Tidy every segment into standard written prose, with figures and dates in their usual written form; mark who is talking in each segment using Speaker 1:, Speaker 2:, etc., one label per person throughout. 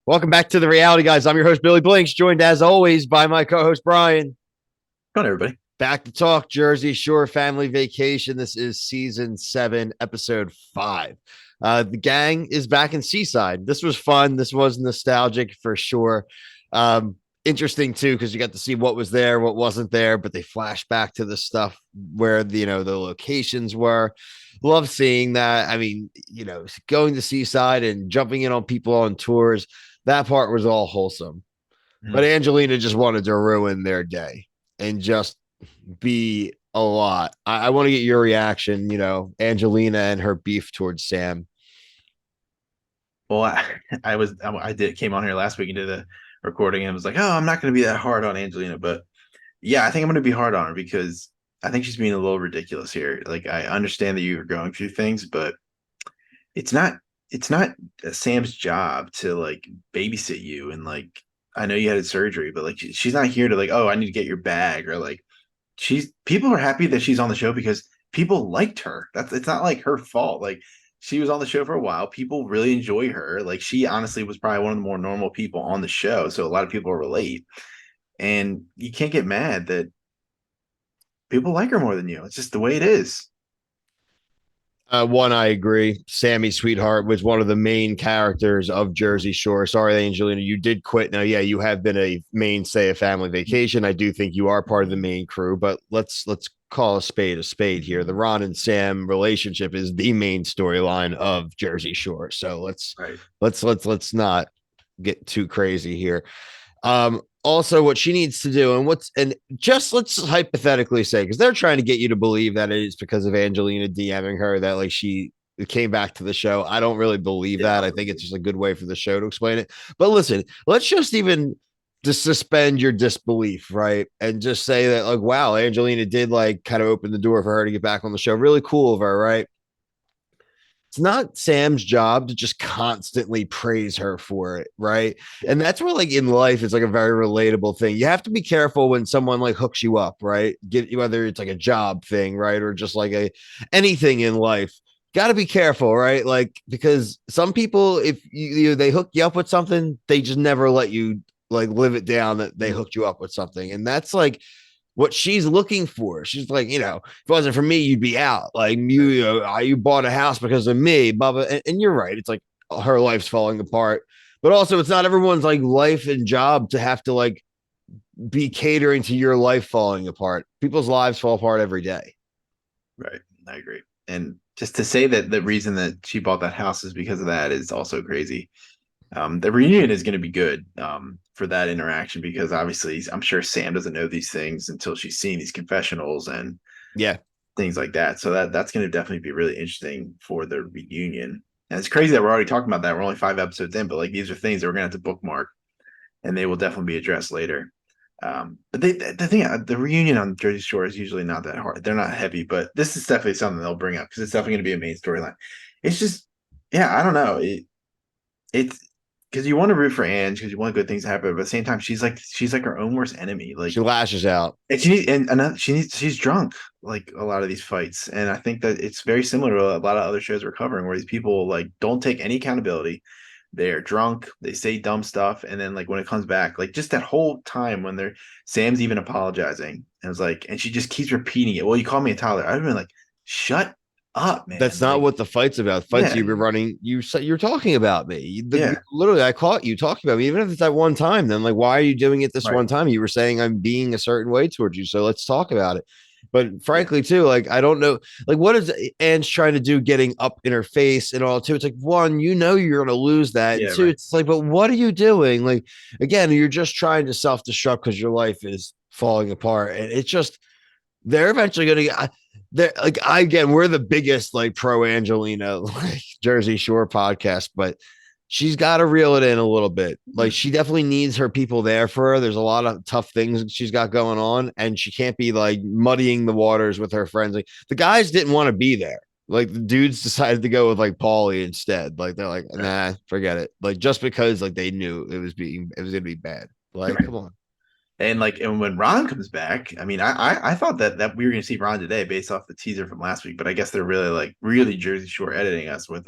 Speaker 1: Welcome back to the reality, guys. I'm your host, Billy Blinks, joined as always by my co-host, Brian.
Speaker 2: Come on, everybody.
Speaker 1: Back to talk Jersey Shore Family Vacation. This is season 7, episode 5. The gang is back in Seaside. This was fun. This was nostalgic for sure. Interesting too, because you got to see what was there, what wasn't there, but they flash back to the stuff where the locations were. Love seeing that. I mean, going to Seaside and jumping in on people on tours. That part was all wholesome. But
Speaker 2: Mm.
Speaker 1: Angelina just wanted to ruin their day and just be a lot. I want to get your reaction, Angelina and her beef towards Sam.
Speaker 2: Well, I did came on here last week and did a recording and was like, oh, I'm not going to be that hard on Angelina, but yeah, I think I'm going to be hard on her because I think she's being a little ridiculous here. Like, I understand that you're going through things, but it's not it's not Sam's job to like babysit you and like I know you had surgery, but like she's not here to like, oh, I need to get your bag or like she's people are happy that she's on the show because people liked her. That's it's not like her fault. Like she was on the show for a while. People really enjoy her. Like she honestly was probably one of the more normal people on the show. So a lot of people relate. And you can't get mad that people like her more than you. It's just the way it is.
Speaker 1: One, I agree. Sammy Sweetheart was one of the main characters of Jersey Shore. Sorry, Angelina, you did quit. Now, yeah, you have been a mainstay of Family Vacation. I do think you are part of the main crew, but let's call a spade here. The Ron and Sam relationship is the main storyline of Jersey Shore. So let's
Speaker 2: Right.
Speaker 1: let's let's let's not get too crazy here. Also, what she needs to do, and just let's hypothetically say, because they're trying to get you to believe that it is because of Angelina DMing her that like she came back to the show. I don't really believe
Speaker 2: Yeah.
Speaker 1: that. I think it's just a good way for the show to explain it. But listen, let's just even just suspend your disbelief, right? And just say that, like, wow, Angelina did like kind of open the door for her to get back on the show. Really cool of her, right? It's not Sam's job to just constantly praise her for it, right? And that's where, like, in life, it's like a very relatable thing. You have to be careful when someone like hooks you up, right? Get you whether it's like a job thing, right, or just like a anything in life. Got to be careful, right? Like because some people, if they hook you up with something, they just never let you like live it down that they hooked you up with something, and that's like what she's looking for. She's like, if it wasn't for me, you'd be out. Like you bought a house because of me, blah, blah. And you're right. It's like her life's falling apart, but also it's not everyone's like life and job to have to like be catering to your life falling apart. People's lives fall apart every day.
Speaker 2: Right. I agree. And just to say that the reason that she bought that house is because of that is also crazy. The reunion is going to be good for that interaction because obviously I'm sure Sam doesn't know these things until she's seeing these confessionals and
Speaker 1: Yeah.
Speaker 2: things like that. So that's going to definitely be really interesting for the reunion. And it's crazy that we're already talking about that. We're only 5 episodes in, but like these are things that we're going to have to bookmark and they will definitely be addressed later. But the thing, the reunion on Jersey Shore is usually not that hard. They're not heavy, but this is definitely something they'll bring up because it's definitely going to be a main storyline. It's just, yeah, I don't know. It's because you want to root for Ange because you want good things to happen, but at the same time, she's like her own worst enemy. Like,
Speaker 1: She lashes out.
Speaker 2: and she needs, and another, she's drunk like a lot of these fights, and I think that it's very similar to a lot of other shows we're covering where these people like don't take any accountability. They're drunk, they say dumb stuff, and then like when it comes back, like just that whole time when they're Sam's even apologizing, and it's like, and she just keeps repeating it. Well, you call me a toddler. I've been like, shut up,
Speaker 1: That's
Speaker 2: man.
Speaker 1: not
Speaker 2: Like,
Speaker 1: what the fight's about. Fights
Speaker 2: yeah,
Speaker 1: you've been running. You're talking about me.
Speaker 2: yeah,
Speaker 1: Literally, I caught you talking about me. Even if it's that one time, then like, why are you doing it this
Speaker 2: right,
Speaker 1: one time? You were saying I'm being a certain way towards you, so let's talk about it. But
Speaker 2: yeah,
Speaker 1: frankly, too, like I don't know, like what is Anne's trying to do, getting up in her face and all too. It's like one, you're gonna lose that, and
Speaker 2: yeah,
Speaker 1: two,
Speaker 2: right,
Speaker 1: it's like, but what are you doing? Like again, you're just trying to self destruct because your life is falling apart, and it's just they're eventually going to get. They're like again, we're the biggest like pro Angelina like Jersey Shore podcast, but she's got to reel it in a little bit. Like she definitely needs her people there for her. There's a lot of tough things she's got going on, and she can't be like muddying the waters with her friends. Like the guys didn't want to be there. Like the dudes decided to go with like Paulie instead. Like they're like,
Speaker 2: right,
Speaker 1: nah, forget it. Like just because like they knew it was gonna be bad. Like,
Speaker 2: right.
Speaker 1: come on.
Speaker 2: And like, and when Ron comes back, I mean, I thought that we were gonna see Ron today based off the teaser from last week, but I guess they're really like really Jersey Shore editing us with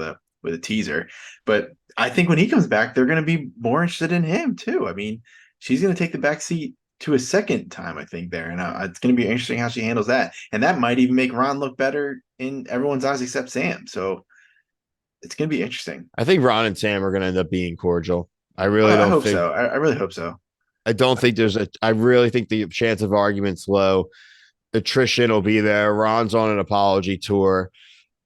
Speaker 2: with a teaser. But I think when he comes back, they're going to be more interested in him too. I mean, she's going to take the back seat to a second time, I think there, and it's going to be interesting how she handles that, and that might even make Ron look better in everyone's eyes except Sam. So it's going to be interesting.
Speaker 1: I think Ron and Sam are going to end up being cordial. I really
Speaker 2: I
Speaker 1: don't
Speaker 2: hope
Speaker 1: think.
Speaker 2: so. I really hope so.
Speaker 1: I don't think there's a. I really think the chance of arguments low. Attrition will be there. Ron's on an apology tour.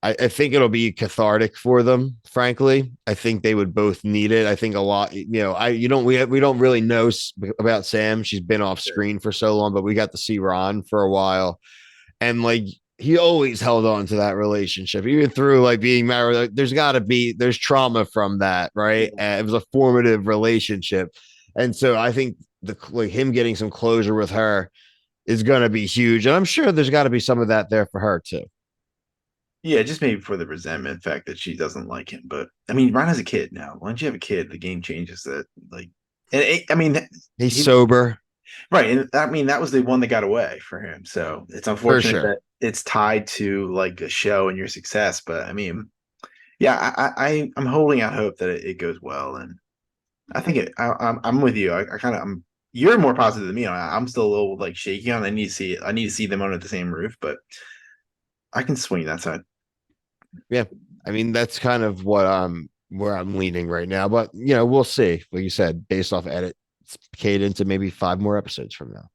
Speaker 1: I think it'll be cathartic for them. Frankly, I think they would both need it. I think a lot. We don't really know about Sam. She's been off screen for so long, but we got to see Ron for a while, and like he always held on to that relationship, even through like being married. Like, there's trauma from that, right?
Speaker 2: Yeah.
Speaker 1: And it was a formative relationship, and so I think him getting some closure with her is going to be huge, and I'm sure there's got to be some of that there for her too.
Speaker 2: Yeah, just maybe for the resentment fact that she doesn't like him. But I mean, Ron has a kid now. Once you have a kid, the game changes. That like, and I mean,
Speaker 1: He's
Speaker 2: he
Speaker 1: sober
Speaker 2: right, and I mean that was the one that got away for him. So it's
Speaker 1: for
Speaker 2: unfortunate
Speaker 1: sure.
Speaker 2: that it's tied to like a show and your success. But I mean, yeah, I'm holding out hope that it goes well, and I think I'm with you. I kind of I'm. You're more positive than me. I'm still a little like shaky on. I need to see it. I need to see them under the same roof, but I can swing that side.
Speaker 1: Yeah, I mean that's kind of what I'm where I'm leaning right now. But we'll see. Like you said, based off edit cadence, and maybe 5 more episodes from now.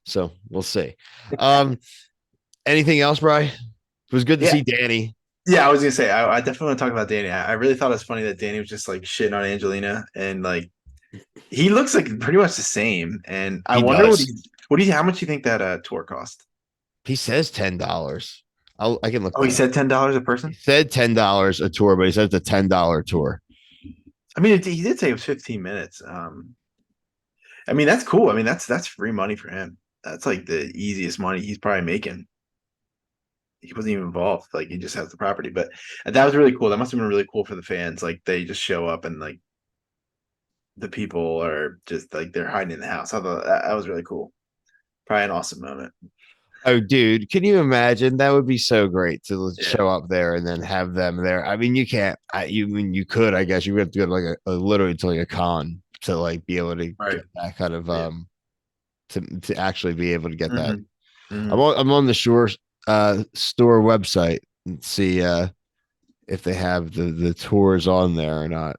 Speaker 1: So we'll see. Um, anything else, Bry? It was good to
Speaker 2: Yeah,
Speaker 1: see Danny.
Speaker 2: yeah. I was gonna say I definitely want to talk about Danny. I really thought it was funny that Danny was just like shitting on Angelina, and like he looks like pretty much the same. And I
Speaker 1: He
Speaker 2: wonder
Speaker 1: does.
Speaker 2: how much do you think that tour cost?
Speaker 1: He says $10. I can look
Speaker 2: Oh, he
Speaker 1: that up.
Speaker 2: said $10 a
Speaker 1: He
Speaker 2: person.
Speaker 1: said $10 a tour, but he said it's a $10 tour.
Speaker 2: I mean, he did say it was 15 minutes. I mean, that's cool. I mean, that's free money for him. That's like the easiest money he's probably making. He wasn't even involved. Like he just has the property. But that was really cool. That must have been really cool for the fans. Like they just show up and like the people are just like they're hiding in the house. I thought that was really cool. Probably an awesome moment.
Speaker 1: Oh, dude, can you imagine? That would be so great to
Speaker 2: Yeah.
Speaker 1: show up there and then have them there. I mean, you can't. You mean you could? I guess you would have to go to like literally to like a con to like be able to
Speaker 2: Right.
Speaker 1: get that kind of
Speaker 2: Yeah.
Speaker 1: to actually be able to get that.
Speaker 2: Hmm. Hmm.
Speaker 1: I'm on the Shore store website and see if they have the tours on there or not.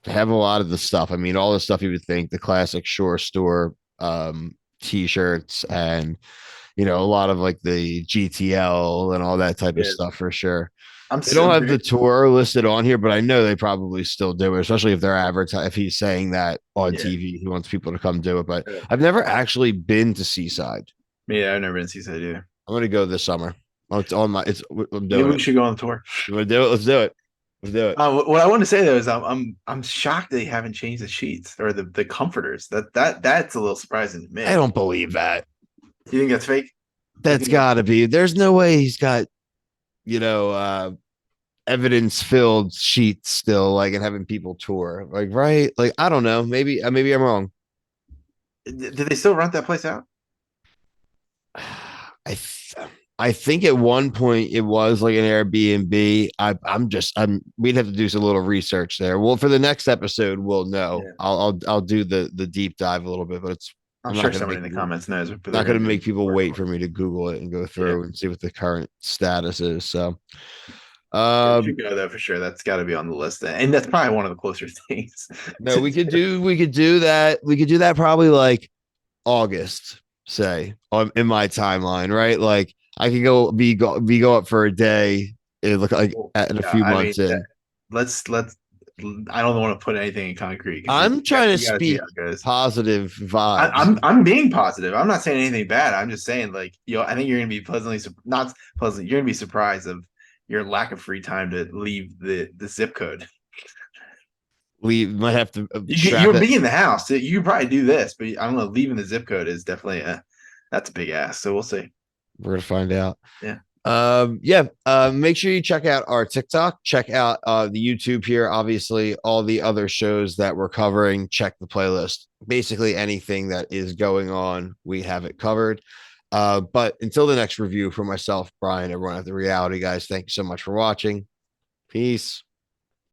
Speaker 1: They have a lot of the stuff. I mean, all the stuff you would think the classic Shore store t-shirts and a lot of like the GTL and all that type of
Speaker 2: Yeah.
Speaker 1: stuff for sure.
Speaker 2: I'm
Speaker 1: They don't
Speaker 2: I'm
Speaker 1: have the
Speaker 2: very
Speaker 1: tour listed on here, but I know they probably still do it, especially if they're advertising. If he's saying that on
Speaker 2: yeah.
Speaker 1: TV, he wants people to come do it. But
Speaker 2: Yeah.
Speaker 1: I've never actually been to Seaside.
Speaker 2: Yeah, I've never been to Seaside either.
Speaker 1: I'm gonna go this summer. Oh, it's on my. It's I'm
Speaker 2: Maybe
Speaker 1: doing
Speaker 2: we
Speaker 1: it.
Speaker 2: should go on the tour.
Speaker 1: You want to do it? Let's do it. Let's do it.
Speaker 2: What I want to say though is I'm shocked they haven't changed the sheets or the comforters. That's a little surprising to
Speaker 1: I
Speaker 2: me.
Speaker 1: don't believe that.
Speaker 2: You think that's fake? You
Speaker 1: That's
Speaker 2: think
Speaker 1: got to be. There's no way he's got you know evidence filled sheets still like and having people tour like right like I don't know maybe I'm wrong.
Speaker 2: did they still rent that place out?
Speaker 1: I th- I think at one point it was like an Airbnb. I'm we'd have to do some little research there. Well, for the next episode, we'll know.
Speaker 2: Yeah.
Speaker 1: I'll do the deep dive a little bit, but
Speaker 2: I'm
Speaker 1: I'm not
Speaker 2: sure
Speaker 1: gonna
Speaker 2: somebody
Speaker 1: make
Speaker 2: in the
Speaker 1: people
Speaker 2: comments knows, but they're
Speaker 1: not gonna
Speaker 2: gonna
Speaker 1: make
Speaker 2: be
Speaker 1: people
Speaker 2: working
Speaker 1: wait
Speaker 2: for
Speaker 1: for
Speaker 2: it.
Speaker 1: me to Google it and go
Speaker 2: Yeah.
Speaker 1: through and see what the current status is. So
Speaker 2: Yeah, we
Speaker 1: um
Speaker 2: should go though for sure. That's got to be on the list, and that's probably one of the closer things
Speaker 1: no,
Speaker 2: to
Speaker 1: we could do that. We could do that probably like August, say, on in my timeline, right? Like I could go up for a day. It look like
Speaker 2: do.
Speaker 1: at a
Speaker 2: Yeah,
Speaker 1: few
Speaker 2: I mean,
Speaker 1: months in.
Speaker 2: let's. I don't want to put anything in concrete because
Speaker 1: I'm trying to
Speaker 2: you got to see
Speaker 1: speak
Speaker 2: how it goes.
Speaker 1: positive vibes.
Speaker 2: I'm being positive. I'm not saying anything bad. I'm just saying like I think you're gonna be not pleasantly. You're gonna be surprised of your lack of free time to leave the zip code.
Speaker 1: We might have to
Speaker 2: You
Speaker 1: strap
Speaker 2: would
Speaker 1: it.
Speaker 2: be in the house. You could probably do this, but I don't know. Leaving the zip code is definitely that's a big ass. So we'll see.
Speaker 1: We're gonna find out.
Speaker 2: Yeah.
Speaker 1: Yeah. Make sure you check out our TikTok. Check out the YouTube here. Obviously, all the other shows that we're covering. Check the playlist. Basically, anything that is going on, we have it covered. But until the next review for myself, Brian, everyone at the reality guys, thank you so much for watching. Peace.